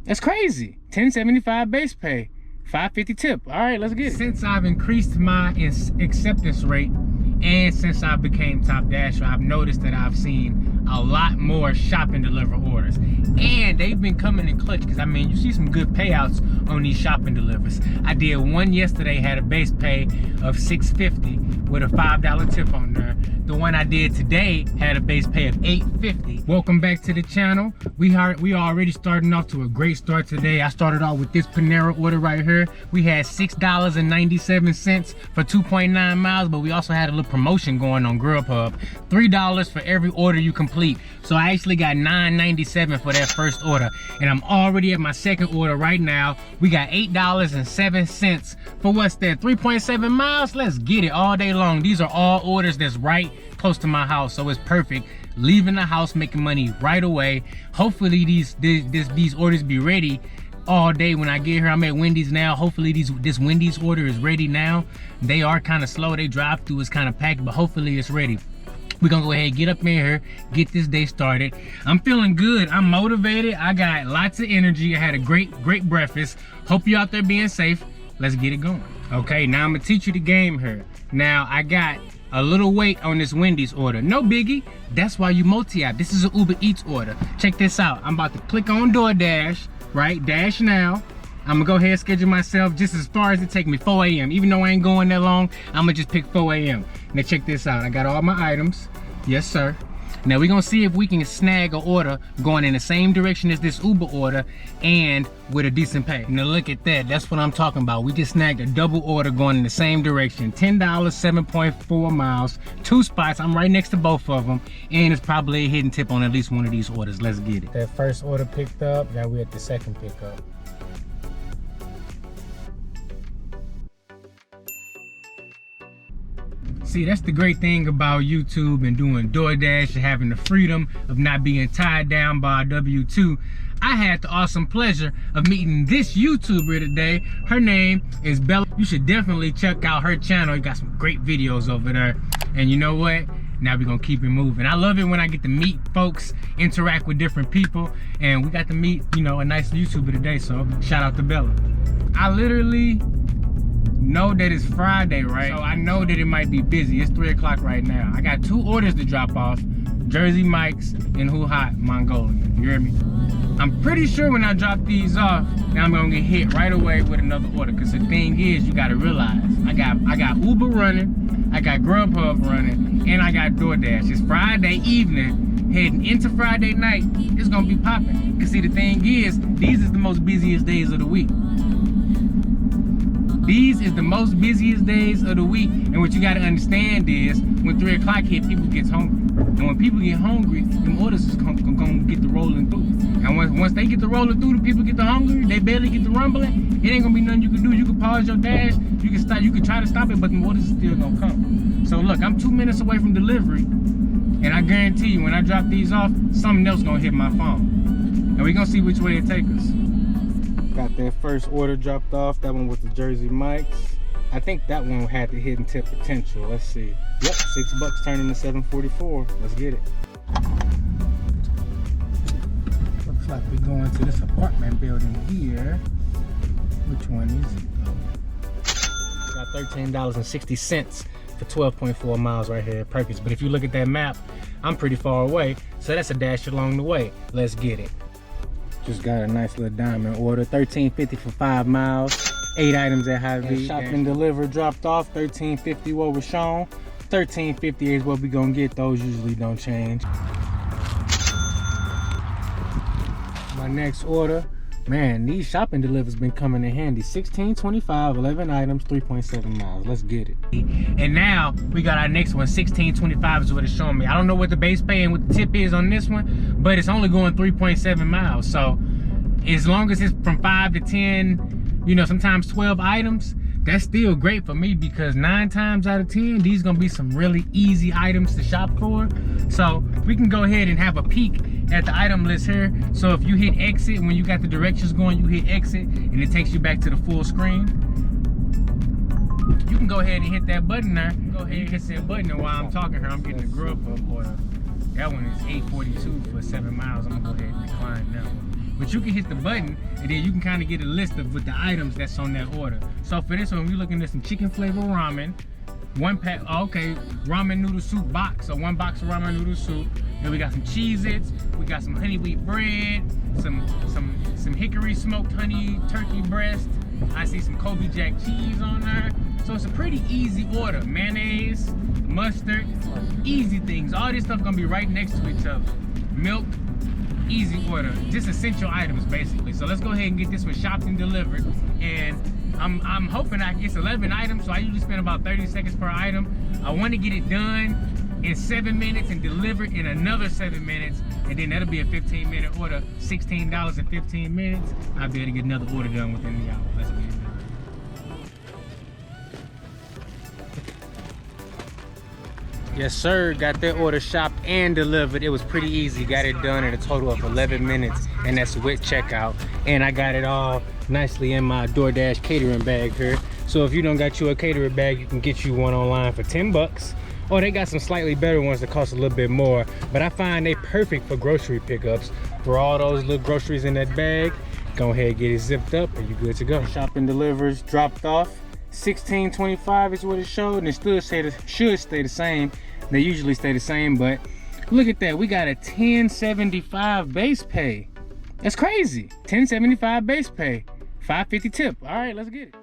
That's crazy. $10.75 base pay, $5.50 tip. All right, let's get it. Since I've increased my acceptance rate and since I became top dasher, I've noticed that I've seen a lot more shop and deliver orders, and they've been coming in clutch, because I mean, you see some good payouts on these shop and delivers. I did one yesterday, had a base pay of $6.50 with a $5 tip on there. The one I did today had a base pay of $8.50. Welcome back to the channel. We are already starting off to a great start today. I started off with this Panera order right here. We had $6.97 for 2.9 miles, but we also had a little promotion going on Grubhub. $3 for every order you complete. So I actually got $9.97 for that first order, and I'm already at my second order right now. We got $8.07 for what's that, 3.7 miles. Let's get it all day long. These are all orders that's right close to my house, so it's perfect. Leaving the house, making money right away. Hopefully these orders be ready all day when I get here. I'm at Wendy's now. Hopefully this Wendy's order is ready now. They are kind of slow. They drive through is kind of packed, but hopefully it's ready. We're gonna go ahead and get up in here, get this day started. I'm feeling good. I'm motivated. I got lots of energy. I had a great breakfast. Hope you out there being safe. Let's get it going. Okay, now I'm gonna teach you the game here. Now I got a little weight on this Wendy's order. No biggie. That's why you multi-app. This is an Ubereats order. Check this out. I'm about to click on Doordash, right? Dash now. I'm gonna go ahead and schedule myself just as far as it take me, 4 a.m. Even though I ain't going that long, I'm gonna just pick 4 a.m. Now check this out. I got all my items. Yes, sir. Now we're gonna see if we can snag an order going in the same direction as this Uber order and with a decent pay. Now look at that. That's what I'm talking about. We just snagged a double order going in the same direction. $10, 7.4 miles, 2 spots. I'm right next to both of them, and it's probably a hidden tip on at least one of these orders. Let's get it. That first order picked up. Now we're at the second pickup. See, that's the great thing about YouTube and doing Doordash and having the freedom of not being tied down by a W-2. I had the awesome pleasure of meeting this YouTuber today. Her name is Bella. You should definitely check out her channel. You got some great videos over there. And you know what? Now we're gonna keep it moving. I love it when I get to meet folks, interact with different people, and we got to meet, you know, a nice YouTuber today, so shout out to Bella. I literally know that it's Friday, right? So I know that it might be busy. It's 3 o'clock right now. I got 2 orders to drop off, Jersey Mike's and Who Hot Mongolian. You hear me? I'm pretty sure when I drop these off, now I'm gonna get hit right away with another order. Cause the thing is, you gotta realize, I got Uber running, I got Grubhub running, and I got Doordash. It's Friday evening, heading into Friday night. It's gonna be popping. Cause see, the thing is, these is the most busiest days of the week. These is the most busiest days of the week, and what you gotta understand is, when 3 o'clock hit, people get hungry. And when people get hungry, them orders is gonna get the rolling through. And once they get the rolling through, the people get the hungry, they barely get the rumbling, it ain't gonna be nothing you can do. You can pause your dash, you can stop, you can try to stop it, but the orders is still gonna come. So look, I'm 2 minutes away from delivery, and I guarantee you, when I drop these off, something else gonna hit my phone. And we gonna see which way it takes us. Got that first order dropped off. That one was the Jersey Mike's. I think that one had the hidden tip potential. Let's see. Yep, $6 turning to $7.44. Let's get it. Looks like we're going to this apartment building here. Which one is it? Got $13.60 for 12.4 miles right here at Perkins. But if you look at that map, I'm pretty far away. So that's a dash along the way. Let's get it. Just got a nice little diamond order, $13.50 for 5 miles, 8 items at Hy-Vee. Shop and deliver dropped off, $13.50 what was shown. $13.50 is what we gonna get. Those usually don't change. My next order, man, these shopping delivers been coming in handy. $16.25, 11 items, 3.7 miles. Let's get it. And now we got our next one. $16.25 is what it's showing me. I don't know what the base pay and what the tip is on this one, but it's only going 3.7 miles. So as long as it's from 5 to 10, you know, sometimes 12 items, that's still great for me, because 9 times out of 10, these gonna be some really easy items to shop for. So we can go ahead and have a peek at the item list here. So if you hit exit, when you got the directions going, you hit exit and it takes you back to the full screen. You can go ahead and hit that button there. Go ahead and hit that button, and while I'm talking here, I'm getting the Grubhub order. That one is $8.42 for 7 miles. I'm gonna go ahead and decline that one. but you can hit the button and then you can kind of get a list of with the items that's on that order. So for this one, we're looking at some chicken flavor ramen, 1 pack, okay, ramen noodle soup box, so 1 box of ramen noodle soup. Then we got some Cheez-Its, we got some honey wheat bread, some hickory smoked honey turkey breast. I see some Kobe Jack cheese on there. So it's a pretty easy order. Mayonnaise, mustard, easy things. All this stuff gonna be right next to each other. Milk, easy order. Just essential items basically. So let's go ahead and get this one shopped and delivered. And I'm hoping it's 11 items, so I usually spend about 30 seconds per item. I want to get it done in 7 minutes and delivered in another 7 minutes, and then that'll be a 15-minute order, $16 in 15 minutes. I'll be able to get another order done within the hour. Let's get it done. Yes, sir. Got that order shopped and delivered. It was pretty easy. Got it done in a total of 11 minutes, and that's with checkout. And I got it all nicely in my Doordash catering bag here. So if you don't got you a catering bag, you can get you one online for 10 bucks. Or they got some slightly better ones that cost a little bit more. But I find they perfect for grocery pickups. For all those little groceries in that bag, go ahead and get it zipped up and you're good to go. Shopping delivers dropped off. $16.25 is what it showed, and it still should stay the same. They usually stay the same, but look at that. We got a $10.75 base pay. That's crazy. $10.75 base pay, $5.50 tip. All right, let's get it.